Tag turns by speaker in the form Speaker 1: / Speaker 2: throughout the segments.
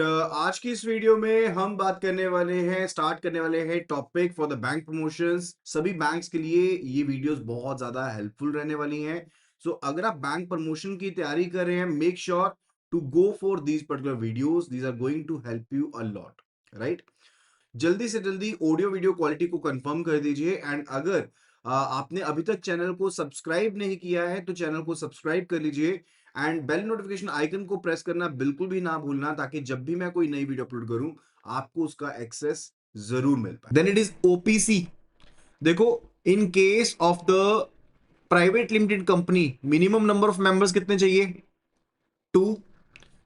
Speaker 1: आज की इस वीडियो में हम बात करने वाले हैं स्टार्ट करने वाले हैं topic for the bank promotions. सभी बैंक्स के लिए ये वीडियोस बहुत ज़्यादा हेल्पफुल रहने वाली हैं। सो अगर आप बैंक प्रमोशन की तैयारी कर रहे हैं, make sure to go for these particular videos. These are going to help you a lot, right? जल्दी से जल्दी ऑडियो वीडियो क्वालिटी को कंफर्म कर दीजिए। एंड अगर आपने अभी तक चैनल को सब्सक्राइब नहीं किया है तो चैनल को सब्सक्राइब कर लीजिए एंड बेल नोटिफिकेशन आइकन को प्रेस करना बिल्कुल भी ना भूलना, ताकि जब भी मैं कोई नई वीडियो अपलोड करूं आपको उसका एक्सेस जरूर मिल पाए। Then it is OPC. देखो, in case of the private limited company, minimum number of members कितने चाहिए? 2।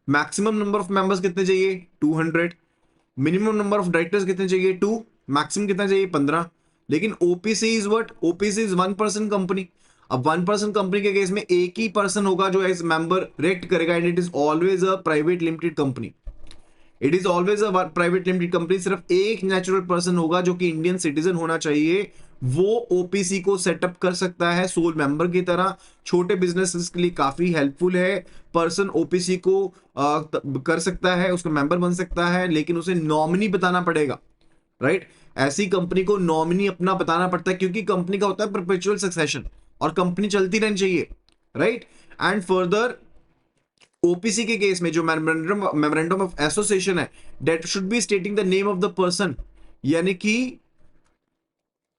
Speaker 1: मैक्सिमम नंबर ऑफ मेंबर्स कितने चाहिए? 200। मिनिमम नंबर ऑफ डायरेक्टर्स कितने चाहिए? 2। मैक्सिमम कितना चाहिए? 15। लेकिन OPC is what? OPC is 1% company. अब 1% कंपनी के केस में एक ही पर्सन होगा जो एज मेंबर रेक्ट करेगा, and it is always a private limited company. It is always a private limited company. सिर्फ एक नेचुरल पर्सन होगा जो कि इंडियन सिटीजन होना चाहिए, वो ओपीसी को सेटअप कर सकता है सोल मेंबर की तरह। छोटे बिजनेसेस के लिए काफी हेल्पफुल है। पर्सन ओपीसी को कर सकता है, उसका मेंबर बन सकता है, लेकिन उसे नॉमिनी बताना पड़ेगा, राइट? ऐसी कंपनी को नॉमिनी अपना बताना पड़ता है, क्योंकि कंपनी का होता है परपेचुअल सक्सेशन और कंपनी चलती रहनी चाहिए, राइट? एंड फर्दर ओपीसी के केस में जो मेमोरेंडम ऑफ एसोसिएशन है, that should be stating the name of the person, यानी कि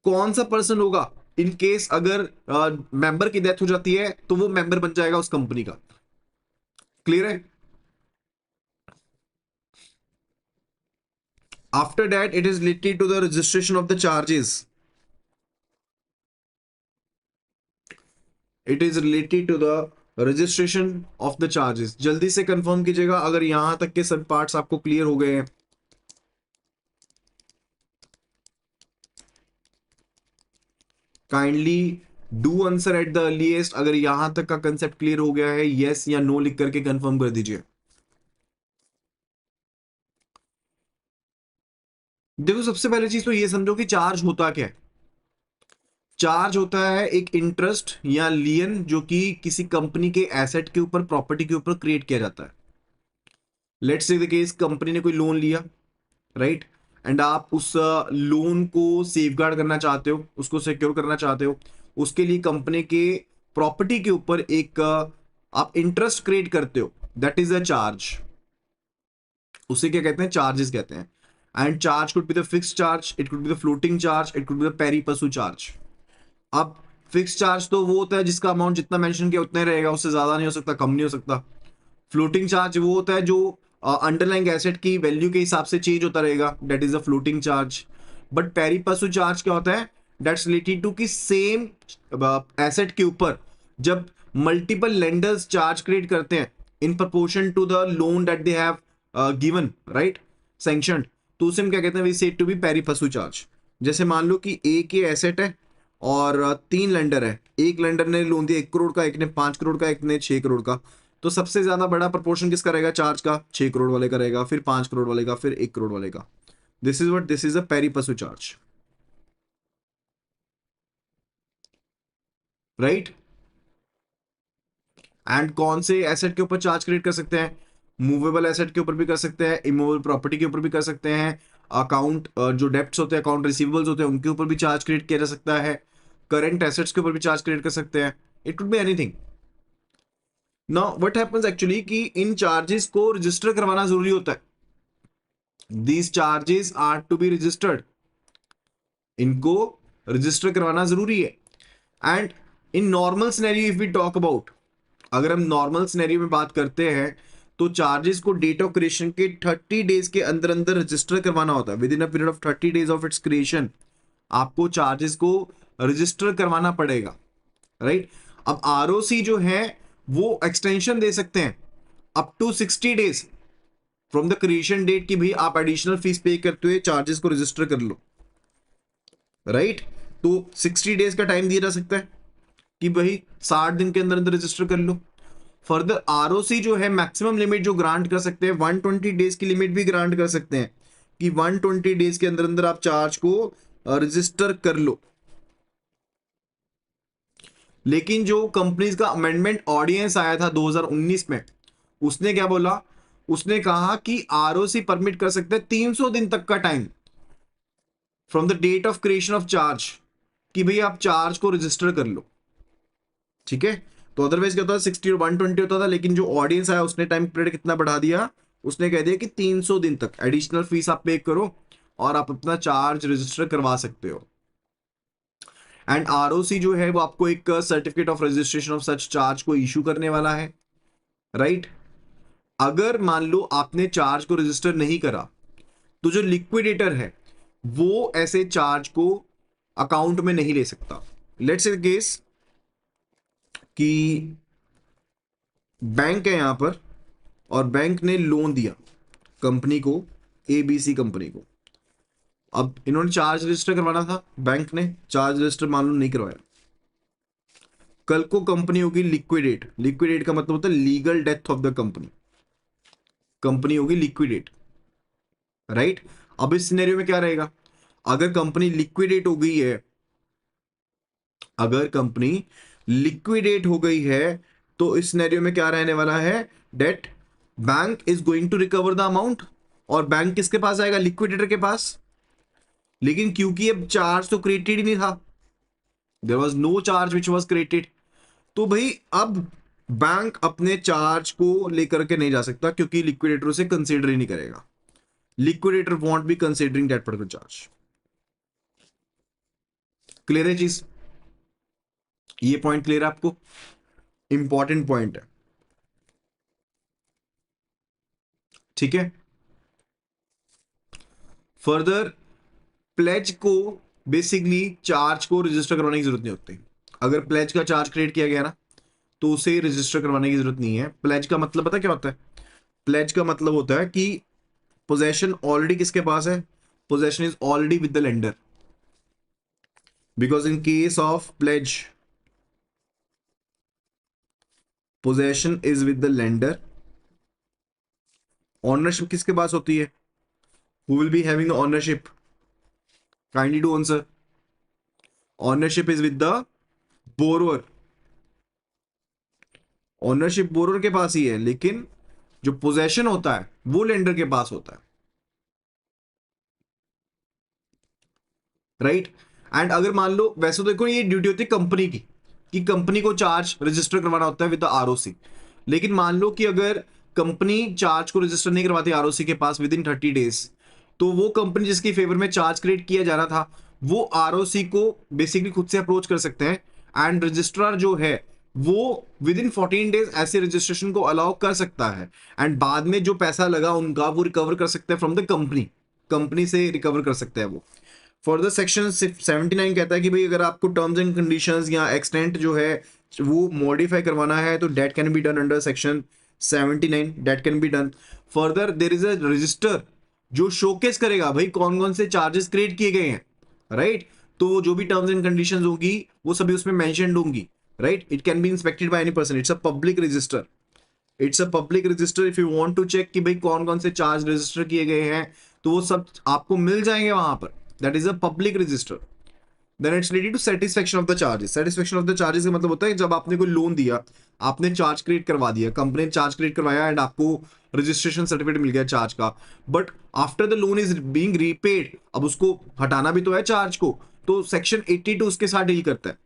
Speaker 1: कौन सा पर्सन होगा। इन केस अगर मेंबर की डेथ हो जाती है तो वो मेंबर बन जाएगा उस कंपनी का। क्लियर है? After that it is related to the registration of the charges. It is related to the registration of the charges. जल्दी से कंफर्म कीजिएगा अगर यहां तक के सब पार्ट्स आपको क्लियर हो गए हैं। Kindly do answer at the earliest अगर यहां तक का कंसेप्ट क्लियर हो गया है। यस या नो लिख करके कंफर्म कर दीजिए। देखो, सबसे पहले चीज तो ये समझो कि चार्ज होता क्या है। चार्ज होता है एक इंटरेस्ट या लियन जो कि किसी कंपनी के एसेट के ऊपर, प्रॉपर्टी के ऊपर क्रिएट किया जाता है। Let's say the case, company ने कोई लोन लिया, राइट? एंड आप उस लोन को सेफगार्ड करना चाहते हो, उसको सिक्योर करना चाहते हो। उसके लिए कंपनी के प्रॉपर्टी के ऊपर एक आप इंटरेस्ट क्रिएट करते हो, दैट इज अ चार्ज। उसे क्या कहते हैं? चार्जेस कहते हैं। And charge could be the fix charge, it could be the floating charge, it could be the pari passu charge. अब फिक्स चार्ज तो वो होता है जिसका अमाउंट जितना मेंशन किया उतना ही रहेगा, उससे ज्यादा नहीं हो सकता, कम नहीं हो सकता। फ्लोटिंग चार्ज वो होता है जो अंडरलाइंग एसेट की वैल्यू के हिसाब से चेंज होता रहेगा, that is a floating charge. But pari passu charge क्या होता है? दैट्स रिलेटेड टू कि सेम एसेट के ऊपर जब मल्टीपल लेंडर्स चार्ज क्रिएट करते हैं in proportion to the loan that they have given, right, sanctioned, तो उसे हम क्या कहते हैं? We said to be pari passu charge. जैसे मान लो कि एक ये एसेट है और तीन लेंडर है। एक लेंडर ने लोन दिया 1 करोड़ का, एक ने 5 करोड़ का, एक ने 6 करोड़ का। तो सबसे ज्यादा बड़ा प्रपोर्शन किसका रहेगा चार्ज का? 6 करोड़ वाले का रहेगा, फिर 5 करोड़ वाले का, फिर 1 करोड़ वाले का। This is what, this is a pari passu charge, right? And कौन से एसेट के ऊपर चार्ज क्रिएट कर सकते हैं? मूवेबल एसेट के ऊपर भी कर सकते हैं, इमूवेबल प्रॉपर्टी के ऊपर भी कर सकते हैं, अकाउंट जो डेप्ट्स होते हैं, अकाउंट रिसीवेबल्स होते हैं, उनके ऊपर भी चार्ज क्रिएट किया जा सकता है, करंट एसेट्स के ऊपर भी चार्ज क्रिएट कर सकते हैं। It could be anything. Now what happens actually कि इन चार्जेस को रजिस्टर करवाना जरूरी होता है। These charges are to be registered. इनको रजिस्टर करवाना जरूरी है। And in normal scenario if we talk about, अगर हम नॉर्मल सिनेरियो में बात करते हैं तो चार्जेस को डेट ऑफ क्रिएशन के 30 डेज के अंदर अंदर रजिस्टर करवाना होता है। With in a period of 30 days of its creation आपको चार्जेस को रजिस्टर करवाना पड़ेगा, राइट? अब आरओसी जो है वो एक्सटेंशन दे सकते हैं up to 60 days from the creation date की भी आप एडिशनल फीस पे करते हुए चार्जेस को रजिस्टर कर लो, राइट? तो 60 डेज का टाइम दिया जा सकता है कि भाई 60 दिन के अंदर अंदर रजिस्टर कर लो। फर्दर आरओसी जो है मैक्सिमम लिमिट जो ग्रांट कर सकते हैं 120 डेज की लिमिट भी ग्रांट कर सकते हैं कि 120 डेज के अंदर अंदर आप चार्ज को रजिस्टर कर लो। लेकिन जो कंपनीज का अमेंडमेंट ऑर्डिनेंस आया था 2019 में, उसने क्या बोला? उसने कहा कि आरओसी परमिट कर सकते हैं 300 दिन तक का time from the date of creation of charge, कि भाई आप चार्ज को रजिस्टर कर लो, ठीक है। तो अदरवाइज क्या होता है 60 और 120 होता था, लेकिन जो ऑडियंस आया उसने टाइम पीरियड कितना बढ़ा दिया, उसने कह दिया कि 300 दिन तक एडिशनल फीस आप पे करो और आप अपना चार्ज रजिस्टर करवा सकते हो। एंड आरओसी जो है वो आपको एक certificate of registration of such charge को इशू करने वाला है, राइट। अगर मान लो आपने चार्ज को रजिस्टर नहीं करा, तो जो लिक्विडेटर है वो ऐसे चार्ज को अकाउंट में नहीं ले सकता। लेट्स से केस कि बैंक है यहां पर और बैंक ने लोन दिया कंपनी को, एबीसी कंपनी को। अब इन्होंने चार्ज रजिस्टर करवाना था, बैंक ने चार्ज रजिस्टर मान लो नहीं करवाया, कल को कंपनी होगी लिक्विडेट। लिक्विडेट का मतलब होता है legal death of the company, company होगी लिक्विडेट, राइट। अब इस सिनेरियो में क्या रहेगा, अगर कंपनी लिक्विडेट हो गई है, अगर कंपनी लिक्विडेट हो गई है, तो इस सिनेरियो में क्या रहने वाला है, that bank is going to recover the amount, और बैंक किसके पास आएगा, लिक्विडेटर के पास। लेकिन क्योंकि अब चार्ज तो क्रिएटेड ही नहीं था, there was no charge which was created, तो भाई अब बैंक अपने चार्ज को लेकर के नहीं जा सकता, क्योंकि लिक्विडेटर उसे कंसीडर ही नहीं करेगा। Liquidator won't be considering that particular charge. Clear है चीज, ये पॉइंट क्लियर है आपको, इंपॉर्टेंट पॉइंट है, ठीक है। फर्दर प्लेज को बेसिकली चार्ज को रजिस्टर करवाने की जरूरत नहीं होती। अगर प्लेज का चार्ज क्रिएट किया गया ना, तो उसे रजिस्टर करवाने की जरूरत नहीं है। प्लेज का मतलब पता क्या होता है, प्लेज का मतलब होता है कि पोजेशन ऑलरेडी किसके पास है, possession is already with the lender, because in case of pledge possession is with the lender, ownership किसके पास होती है, who will be having the ownership, kindly do answer. Ownership is with the borrower, ownership borrower के पास ही है, लेकिन जो possession होता है वो लेंडर के पास होता है, राइट। एंड अगर मान लो, वैसे तो देखो ये ड्यूटी होती है कंपनी की, कि कंपनी को चार्ज रजिस्टर करवाना होता है विद द आरओसी। लेकिन मान लो कि अगर कंपनी चार्ज को रजिस्टर नहीं करवाती आरओसी के पास विद इन 30 डेज, तो वो कंपनी जिसके फेवर में चार्ज क्रिएट किया जा रहा था, वो आरओसी को बेसिकली खुद से अप्रोच कर सकते हैं, एंड रजिस्ट्रार जो है वो विद इन 14 डेज ऐसे रजिस्ट्रेशन को अलाउ कर सकता है, एंड बाद में जो पैसा लगा उनका वो रिकवर कर सकते हैं फ्रॉम द कंपनी, कंपनी से रिकवर कर सकते हैं वो। फर्दर सेक्शन 79 कहता है कि भाई अगर आपको टर्म्स एंड कंडीशंस या एक्सटेंट जो है वो मॉडिफाई करवाना है, तो that can be done under section 79, that can be done. Further there is a register जो शोकेस करेगा भाई कौन कौन से चार्जेस क्रिएट किए गए हैं, राइट। तो जो भी टर्म्स एंड कंडीशंस होगी वो सभी उसमें मेंशन्ड होंगी, right. It can be inspected by any person, it's a public register, it's a public register. If you want to check कि भाई कौन कौन से चार्ज रजिस्टर किए गए हैं, तो वो सब आपको मिल जाएंगे वहां पर, that is a public register. Then it's related to satisfaction of the charges. Satisfaction of the charges का मतलब होता है जब आपने कोई लोन दिया, आपने चार्ज क्रिएट करवा दिया, कंपनी ने चार्ज क्रिएट करवाया एंड आपको रजिस्ट्रेशन सर्टिफिकेट मिल गया चार्ज का, but after the loan is being repaid, अब उसको हटाना भी तो है चार्ज को, तो सेक्शन 82 उसके साथ डील करता है।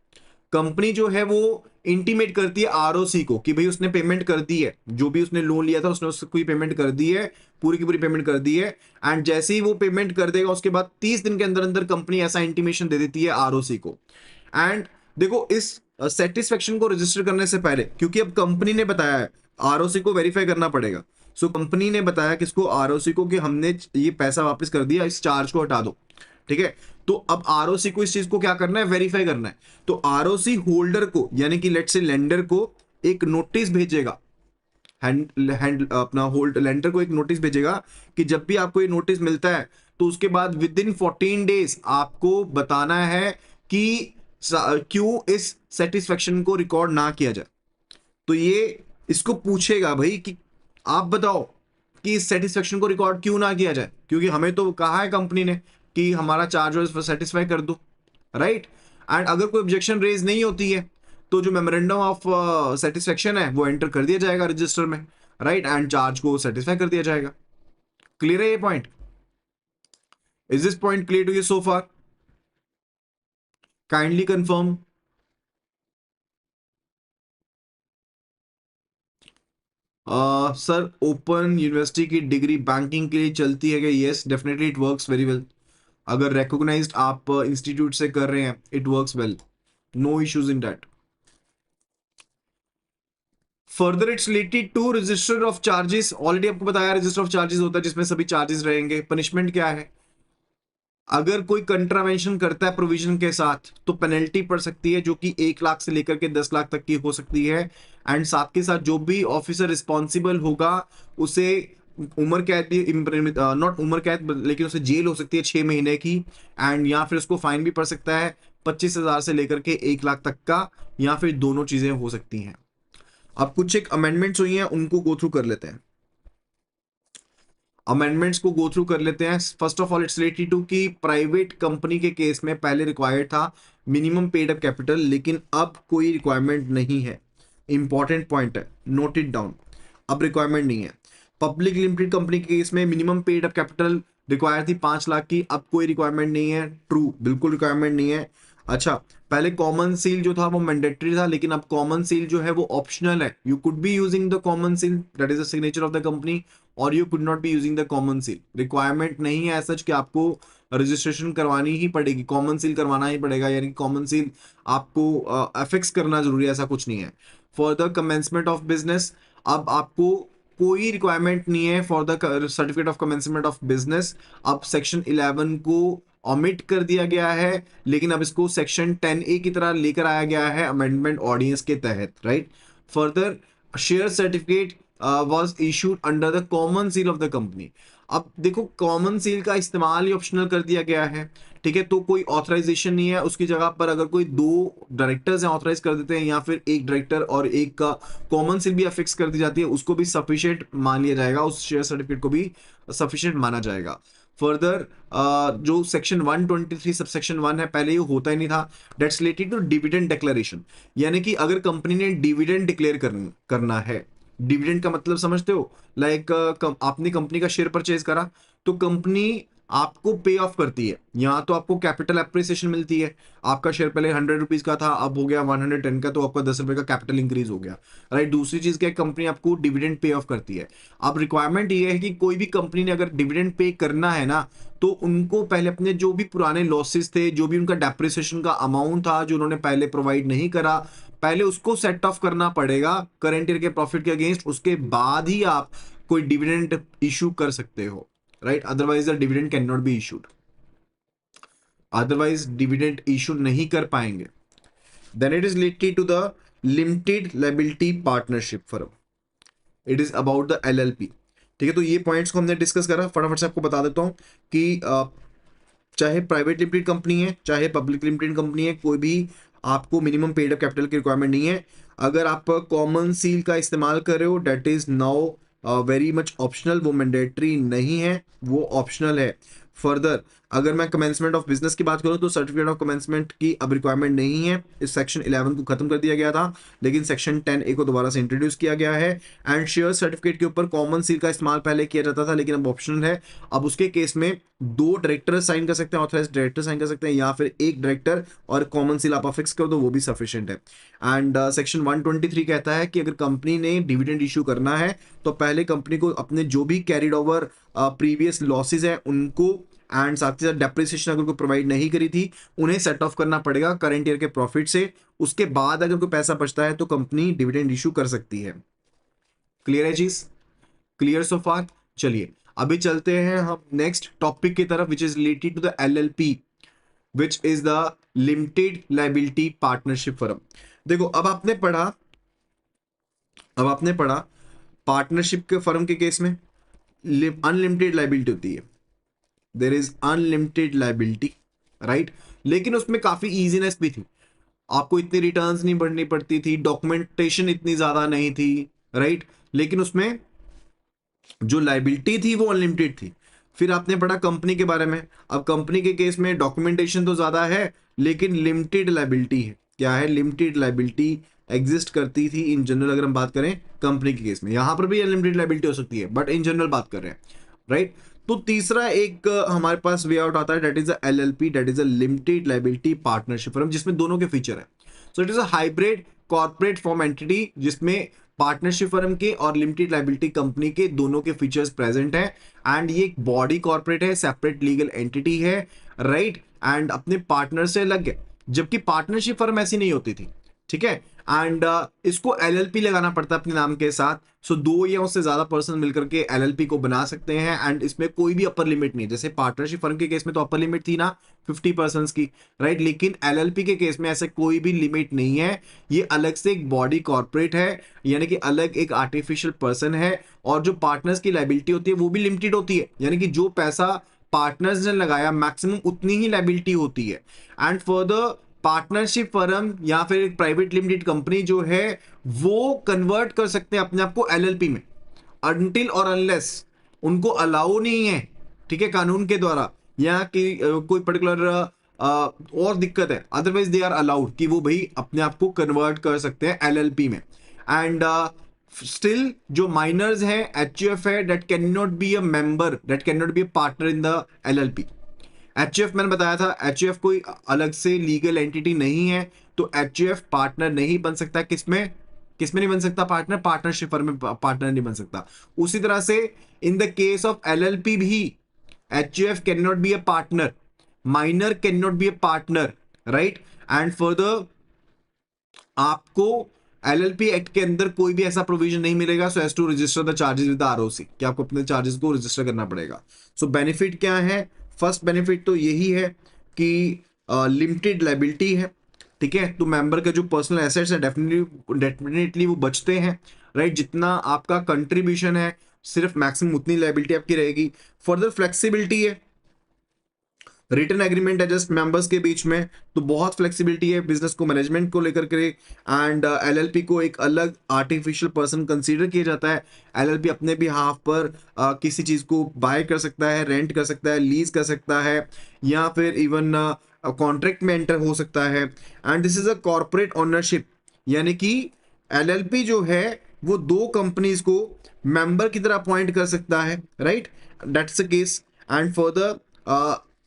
Speaker 1: कंपनी जो है वो इंटीमेट करती है आरओसी को कि भाई उसने पेमेंट कर दी है, जो भी उसने लोन लिया था उसने उसको कोई पेमेंट कर दी है, पूरी की पूरी पेमेंट कर दी है। एंड जैसे ही वो पेमेंट कर देगा उसके बाद 30 दिन के अंदर अंदर कंपनी ऐसा इंटीमेशन दे देती है आरओसी को। एंड देखो इस सेटिस्फेक्शन को रजिस्टर करने से पहले, क्योंकि अब कंपनी ने बताया है, आरओसी को वेरीफाई करना पड़ेगा। सो कंपनी ने बताया किसको, आरओसी को, कि हमने ये पैसा वापस कर दिया, इस चार्ज को हटा दो, ठीक है। तो अब आरओसी को इस चीज को क्या करना है, वेरीफाई करना है। तो आरओसी होल्डर को यानी कि लेट्स से लेंडर को एक नोटिस भेजेगा, अपना होल्ड लेंडर को एक नोटिस भेजेगा कि जब भी आपको ये नोटिस मिलता है तो उसके बाद विद इन 14 डेज आपको बताना है कि क्यों इस सेटिस्फेक्शन को रिकॉर्ड ना किया जाए। तो ये इसको पूछेगा भाई कि आप बताओ कि इस सेटिस्फेक्शन को रिकॉर्ड क्यों ना किया जाए, क्योंकि हमें तो कहा है कंपनी ने कि हमारा चार्ज सेटिस्फाई कर दो, राइट। एंड अगर कोई ऑब्जेक्शन रेज नहीं होती है, तो जो मेमोरेंडम ऑफ सेटिस्फेक्शन है वो एंटर कर दिया जाएगा रजिस्टर में। राइट, एंड चार्ज को सेटिस्फाई कर दिया जाएगा। क्लियर है ये point? Is this point clear to you so far? Kindly confirm. Sir open university की डिग्री बैंकिंग के लिए चलती है क्या? Yes, definitely it works very well. अगर रिकॉग्नाइज्ड आप इंस्टीट्यूट से कर रहे हैं, it works well, no issues in that. Further it's related to register of charges. Already आपको बताया रजिस्टर ऑफ चार्जेस होता है जिसमें सभी चार्जेस रहेंगे। पनिशमेंट क्या है? अगर कोई कंट्रावेंशन करता है प्रोविजन के साथ तो पेनल्टी पड़ सकती है, जो कि 1 लाख से लेकर के 10 लाख तक की हो सकती है। एंड साथ के साथ जो भी ऑफिसर रिस्पॉन्सिबल होगा उसे उम्र कैद भी, नॉट उम्र कैद, लेकिन उसे जेल हो सकती है 6 महीने की। एंड या फिर उसको फाइन भी पड़ सकता है 25,000 से लेकर के 1 लाख तक का, या फिर दोनों चीजें हो सकती हैं। अब कुछ एक अमेंडमेंट्स हुई हैं, उनको गो थ्रू कर लेते हैं। अमेंडमेंट्स को गो थ्रू कर लेते हैं। First of all it's related to कि प्राइवेट कंपनी के केस में पहले रिक्वायर्ड था मिनिमम पेड अप कैपिटल, लेकिन अब कोई रिक्वायरमेंट नहीं है। इंपॉर्टेंट पॉइंट है, नोट इट डाउन। अब रिक्वायरमेंट नहीं है। पब्लिक लिमिटेड कंपनी के केस में minimum paid up capital require थी 5 लाख की, अब कोई रिक्वायरमेंट नहीं है। ट्रू, बिल्कुल रिक्वायरमेंट नहीं है। अच्छा, पहले कॉमन सील जो था वो मैंडेटरी था, लेकिन अब कॉमन सील जो है वो ऑप्शनल है। You could be using the common seal, that is the signature of the company, और you could not be using the common seal. Requirement नहीं है सच कि आपको रजिस्ट्रेशन करवानी ही पड़ेगी, कॉमन सील करवाना ही पड़ेगा, यानी कॉमन सील आपको अफिक्स करना जरूरी है, ऐसा कुछ नहीं है। For the commencement of business, अब आपको कोई रिक्वायरमेंट नहीं है for the certificate of commencement of business. अब सेक्शन 11 को ऑमिट कर दिया गया है, लेकिन अब इसको सेक्शन 10A की तरह लेकर आया गया है अमेंडमेंट ऑर्डिनेंस के तहत, right. Further share certificate was issued under the common seal of the company. अब देखो, कॉमन सील का इस्तेमाल ही ऑप्शनल कर दिया गया है, ठीक है, तो कोई ऑथराइजेशन नहीं है। उसकी जगह पर अगर कोई 2 डायरेक्टर्स हैं ऑथराइज कर देते हैं, या फिर एक डायरेक्टर और एक का कॉमन सील भी अफिक्स कर दी जाती है, उसको भी सफिशिएंट मान लिया जाएगा, उस शेयर सर्टिफिकेट को भी सफिशिएंट माना जाएगा। फर्दर जो सेक्शन 123 सबसेक्शन 1 है, पहले ये होता ही नहीं था, that's related to dividend declaration. यानी कि अगर कंपनी ने डिविडेंड डिक्लेयर करना है, डिविडेंड का मतलब समझते हो, लाइक आपने कंपनी का शेयर परचेज करा तो कंपनी आपको पे ऑफ करती है, या तो आपको कैपिटल एप्रिसिएशन मिलती है। आपका शेयर पहले 100 रुपीज का था, अब हो गया 110 का, तो आपका 10 रुपए का कैपिटल इंक्रीज हो गया, राइट। दूसरी चीज क्या है, कंपनी आपको डिविडेंड पे ऑफ करती है। अब रिक्वायरमेंट ये है कि कोई भी कंपनी ने अगर डिविडेंड पे करना है ना, तो उनको पहले अपने जो भी पुराने लॉसेस थे, जो भी उनका डेप्रिसिएशन का अमाउंट था जो उन्होंने पहले प्रोवाइड नहीं करा, पहले उसको सेट ऑफ करना पड़ेगा करंट ईयर के प्रॉफिट के अगेंस्ट। उसके बाद ही आप कोई डिविडेंड इशू कर सकते हो, right. Otherwise the dividend can not be issued, otherwise dividend issue नहीं कर पाएंगे। Then it is related to the limited liability partnership firm, it is about the LLP, ठीक है। तो ये पॉइंट्स को हमने डिस्कस करा, फटाफट से आपको बता देता हूं कि चाहे प्राइवेट लिमिटेड कंपनी है चाहे पब्लिक लिमिटेड कंपनी है, कोई भी आपको मिनिमम पेड अप कैपिटल की रिक्वायरमेंट नहीं है। अगर आप कॉमन सील का इस्तेमाल कर रहे हो, that is now very much optional, वो मैंडेटरी नहीं है, वो ऑप्शनल है। फर्दर अगर मैं कमेंसमेंट ऑफ बिजनेस की बात करूं तो सर्टिफिकेट ऑफ कमेंसमेंट की अब रिक्वायरमेंट नहीं है। इस सेक्शन 11 को खत्म कर दिया गया था, लेकिन सेक्शन 10A को दोबारा से इंट्रोड्यूस किया गया है। एंड शेयर सर्टिफिकेट के ऊपर कॉमन सील का इस्तेमाल पहले किया जाता था, लेकिन अब ऑप्शनल है। अब उसके केस में 2 डायरेक्टर साइन कर सकते हैं, ऑथराइज्ड डायरेक्टर साइन कर सकते हैं, या फिर एक डायरेक्टर और कॉमन सील आप फिक्स कर दो, वो भी सफिशिएंट है। एंड सेक्शन 123 कहता है कि अगर कंपनी ने डिविडेंड इशू करना है तो पहले कंपनी को अपने जो भी कैरिड ओवर प्रीवियस लॉसेज है उनको, एंड साथ ही साथ डेप्रिसिएशन अगर कोई प्रोवाइड नहीं करी थी, उन्हें सेट ऑफ करना पड़ेगा करंट ईयर के प्रॉफिट से। उसके बाद अगर कोई पैसा बचता है तो कंपनी डिविडेंड इशू कर सकती है। क्लियर है चीज? Clear so far? चलिए अभी चलते हैं हम नेक्स्ट टॉपिक की तरफ, which is related to the LLP, which is the limited liability partnership firm. देखो, अब आपने पढ़ा पार्टनरशिप के फर्म के केस में अनलिमिटेड लायबिलिटी होती है, there is unlimited liability, right. लेकिन उसमें काफी इजीनेस भी थी, आपको इतनी रिटर्न्स नहीं भरनी पड़ती थी, डॉक्यूमेंटेशन इतनी ज्यादा नहीं थी, राइट। लेकिन उसमें जो लायबिलिटी थी वो अनलिमिटेड थी। फिर आपने पढ़ा कंपनी के बारे में। अब कंपनी के केस में डॉक्यूमेंटेशन तो ज्यादा है, लेकिन लिमिटेड लायबिलिटी है। क्या है? लिमिटेड लायबिलिटी एग्जिस्ट करती थी इन जनरल, अगर हम बात करें कंपनी के केस में। यहां पर भी अनलिमिटेड लाइबिलिटी हो सकती है, बट इन जनरल बात कर रहे हैं, राइट। तो तीसरा एक हमारे पास वे आउट आता है, that is LLP, that is a limited liability partnership firm, जिसमें दोनों के फीचर है। So it is a hybrid corporate form entity, जिसमें पार्टनरशिप फर्म के और लिमिटेड लाइबिलिटी कंपनी के दोनों के फीचर्स प्रेजेंट है। एंड ये एक बॉडी कॉर्पोरेट है, सेपरेट लीगल एंटिटी है, राइट, एंड अपने पार्टनर से अलग है, जबकि पार्टनरशिप फर्म ऐसी नहीं होती थी, ठीक है। एंड इसको LLP लगाना पड़ता है अपने नाम के साथ। सो दो या उससे ज्यादा पर्सन मिलकर के LLP को बना सकते हैं, एंड इसमें कोई भी अपर लिमिट नहीं है। जैसे पार्टनरशिप फर्म के केस में तो अपर लिमिट थी ना 50 पर्सन की, राइट, लेकिन LLP के केस में ऐसे कोई भी लिमिट नहीं है। ये अलग से एक बॉडी कॉर्पोरेट है, यानी कि अलग एक आर्टिफिशियल पर्सन है, और जो पार्टनर्स की लाइबिलिटी होती है वो भी लिमिटेड होती है, यानी कि जो पैसा पार्टनर्स ने लगाया मैक्सिमम उतनी ही लाइबिलिटी होती है। एंड फर्दर पार्टनरशिप फर्म या फिर एक प्राइवेट लिमिटेड कंपनी जो है वो कन्वर्ट कर सकते हैं अपने आप को LLP में, अनटिल और अनलेस उनको अलाउ नहीं है, ठीक है, कानून के द्वारा, या कि कोई पर्टिकुलर और दिक्कत है, अदरवाइज दे आर अलाउड कि वो भाई अपने आप को कन्वर्ट कर सकते हैं LLP में। एंड स्टिल जो माइनर्स हैं, HUF है, that can not be a member, that can not be a partner in the LLP। HUF मैंने बताया था, HUF कोई अलग से लीगल एंटिटी नहीं है, तो HUF पार्टनर नहीं बन सकता। किसमें किसमें नहीं बन सकता पार्टनर? पार्टनरशिप फर्म में पार्टनर नहीं बन सकता। उसी तरह से in the case of LLP भी HUF can not be a partner, minor can not be a partner, right. And further आपको LLP एक्ट के अंदर कोई भी ऐसा प्रोविजन नहीं मिलेगा so as to register the charges with ROC, कि आपको अपने चार्जेस को रजिस्टर करना पड़ेगा। सो बेनिफिट क्या है? फर्स्ट बेनिफिट तो यही है कि लिमिटेड लाइबिलिटी है, ठीक है, तो मेंबर के जो पर्सनल एसेट्स है डेफिनेटली वो बचते हैं, राइट। जितना आपका कंट्रीब्यूशन है सिर्फ मैक्सिमम उतनी लाइबिलिटी आपकी रहेगी। फर्दर फ्लेक्सिबिलिटी है, रिटर्न एग्रीमेंट है जस्ट मेंबर्स के बीच में, तो बहुत फ्लेक्सिबिलिटी है बिजनेस को मैनेजमेंट को लेकर के। एंड LLP को एक अलग आर्टिफिशियल पर्सन कंसीडर किया जाता है। LLP अपने भी हाफ पर किसी चीज को बाय कर सकता है, रेंट कर सकता है, लीज कर सकता है, या फिर इवन कॉन्ट्रैक्ट में एंटर हो सकता है। And this is a corporate ownership, यानी कि LLP जो है वो दो कंपनीज को मेंबर की तरह अपॉइंट कर सकता है, right, that's the case. And further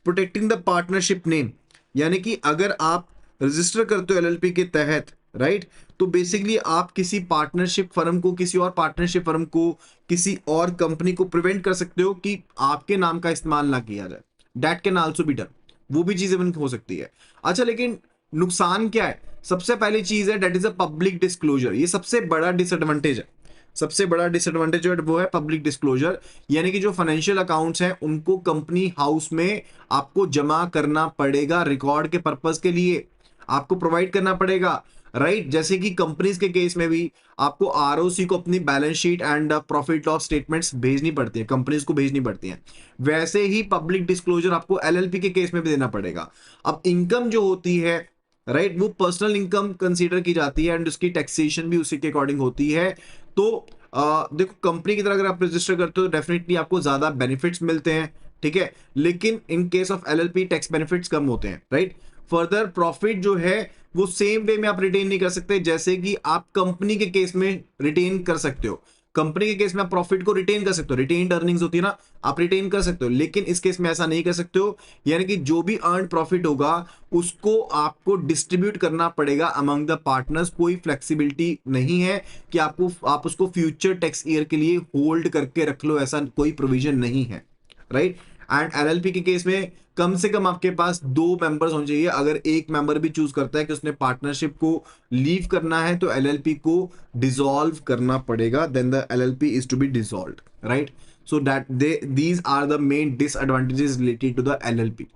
Speaker 1: protecting the partnership name, यानी कि अगर आप रजिस्टर करते हो LLP के तहत, राइट, तो बेसिकली आप किसी पार्टनरशिप फर्म को, किसी और पार्टनरशिप फर्म को, किसी और कंपनी को प्रिवेंट कर सकते हो कि आपके नाम का इस्तेमाल ना किया जाए। That can also be done, वो भी चीजें बन हो सकती है। अच्छा, लेकिन नुकसान क्या है? सबसे पहली चीज है that is a public disclosure, ये सबसे बड़ा डिसएडवांटेज है। सबसे बड़ा डिसएडवांटेज जो है वो है पब्लिक डिस्क्लोजर, यानी कि जो फाइनेंशियल अकाउंट्स हैं उनको कंपनी हाउस में आपको जमा करना पड़ेगा, रिकॉर्ड के पर्पस के लिए आपको प्रोवाइड करना पड़ेगा, राइट। जैसे कि कंपनीज के केस में भी आपको ROC को अपनी balance sheet and profit loss statements भेजनी पड़ती है, कंपनीज को भेजनी पड़ती हैं। वैसे ही पब्लिक डिस्क्लोजर आपको LLP के केस में भी देना पड़ेगा। अब इनकम जो होती है, राइट, वो पर्सनल इनकम कंसीडर की जाती है एंड उसकी टैक्सेशन भी उसी के अकॉर्डिंग होती है। तो देखो, कंपनी की तरह अगर आप रजिस्टर करते हो तो डेफिनेटली आपको ज्यादा बेनिफिट्स मिलते हैं, ठीक है, लेकिन in case of LLP tax benefits कम होते हैं, राइट। फर्दर प्रॉफिट जो है वो सेम वे में आप रिटेन नहीं कर सकते जैसे कि आप कंपनी के केस में रिटेन कर सकते हो। कंपनी के केस में आप प्रॉफिट को रिटेन कर सकते हो, रिटेन्ड अर्निंग्स होती है ना, आप रिटेन कर सकते हो, लेकिन इस केस में ऐसा नहीं कर सकते हो। यानी कि जो भी अर्न प्रॉफिट होगा उसको आपको डिस्ट्रीब्यूट करना पड़ेगा अमंग द पार्टनर्स। कोई फ्लेक्सिबिलिटी नहीं है कि आप उसको फ्यूचर टैक्स ईयर के लिए होल्ड करके रख लो, ऐसा कोई प्रोविजन नहीं है, राइट। एंड LLP के केस में कम से कम आपके पास 2 मेंबर्स होने चाहिए। अगर एक मेंबर भी चूज करता है कि उसने पार्टनरशिप को लीव करना है तो LLP को डिसॉल्व करना पड़ेगा, then the LLP is to be dissolved, right. So that these are the main disadvantages related to the LLP।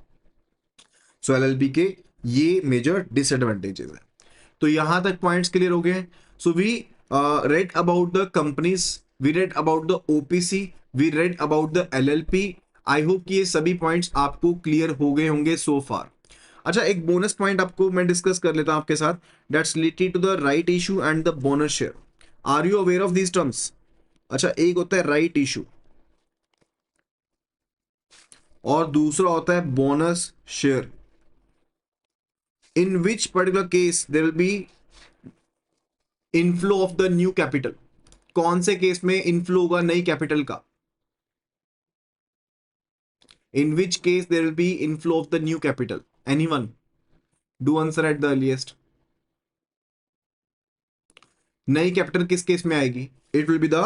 Speaker 1: So LLP के ये मेजर डिसएडवांटेजेस है। तो यहां तक पॉइंट्स क्लियर हो गए। So we read about the companies, we read about the OPC, we read about the LLP। I hope कि ये सभी पॉइंट्स आपको क्लियर हो गए होंगे सो फार। अच्छा, एक बोनस पॉइंट आपको मैं डिस्कस कर लेता हूं आपके साथ, that's related to the right issue and the bonus share. Are you aware of these terms? अच्छा, एक होता है राइट इशू और दूसरा होता है bonus share, in which particular case there will be inflow of the new capital, कौन से केस में इनफ्लो होगा नई कैपिटल का? In which case there will be inflow of the new capital? Anyone? Do answer at the earliest. नई capital किस case में आएगी? It will be the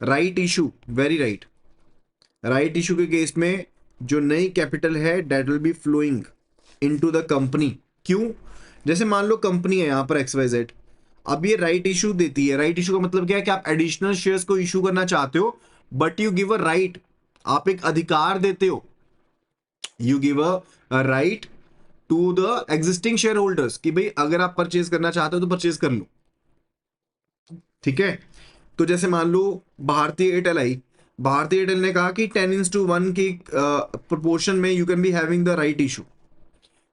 Speaker 1: right issue. Very right. Right issue के case में जो नई capital है that will be flowing into the company. क्यों? जैसे मान लो कंपनी है यहां पर XYZ, अब ये राइट इशू देती है। राइट इशू का मतलब क्या है कि आप एडिशनल शेयर्स को इशू करना चाहते हो, but you give a right, आप एक अधिकार देते हो, you give a right to the existing share holders कि भाई अगर आप परचेज करना चाहते हो तो परचेज कर लो। ठीक है, तो जैसे मान लो भारतीय एयरटेल आई, भारतीय एयरटेल ने कहा कि 10:1 की प्रोपोर्शन में you can be having the right issue,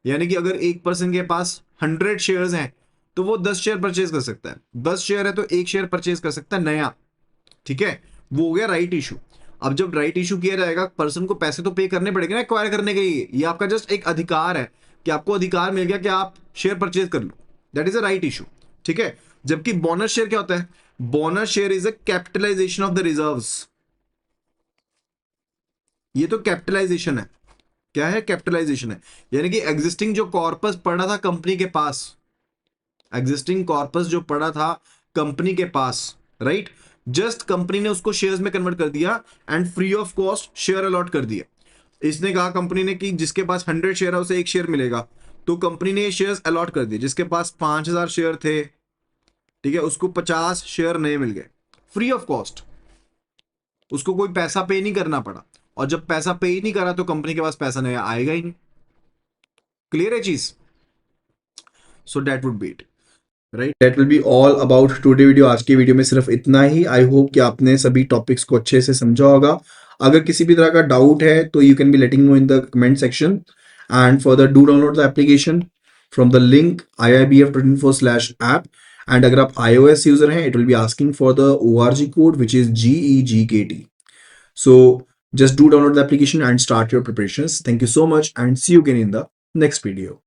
Speaker 1: यानी कि अगर एक पर्सन के पास 100 शेयर्स हैं तो वो 10 शेयर परचेज कर सकता है, 10 शेयर है तो एक शेयर परचेज कर सकता है नया। ठीक है, वो हो गया राइट इशू। अब जब राइट इशू किया जाएगा, पर्सन को पैसे तो पे करने पड़ेंगे ना एक्वायर करने के लिए, ये आपका जस्ट एक अधिकार है कि आपको अधिकार मिल गया कि आप शेयर परचेज कर लो, that is a right issue. ठीक है, जबकि बोनस शेयर क्या होता है? Bonus share is a capitalisation of the reserves. ये तो कैपिटलाइजेशन है। क्या है? कैपिटलाइजेशन है, यानी कि एग्जिस्टिंग जो कॉर्पस पड़ा था कंपनी के पास, एग्जिस्टिंग कॉर्पस जो पड़ा था कंपनी के पास, राइट, जस्ट कंपनी ने उसको शेयर्स में कन्वर्ट कर दिया and free of cost share allot कर दिया। इसने कहा कंपनी ने कि जिसके पास 100 शेयर है उसे एक शेयर मिलेगा, तो कंपनी ने ये शेयर्स अलॉट कर दिए। जिसके पास 5,000 शेयर थे, ठीक है, उसको 50 शेयर नए मिल गए फ्री ऑफ कॉस्ट, उसको कोई पैसा पे नहीं करना पड़ा। और जब पैसा पे ही नहीं करा तो कंपनी के पास पैसा नया आएगा ही नहीं। क्लियर है चीज? So that would be it, right. That will be all about today video. आज की वीडियो में सिर्फ इतना ही। आई होप कि आपने सभी टॉपिक्स को अच्छे से समझा होगा। अगर किसी भी तरह का डाउट है तो you can be letting no in the comment section, and further do download the application from the link iibf24/app। And अगर आप iOS यूजर हैं, it will be asking for the ORG code which is GEGKT। So just do download the application and start your preparations. Thank you so much and see you again in the next video.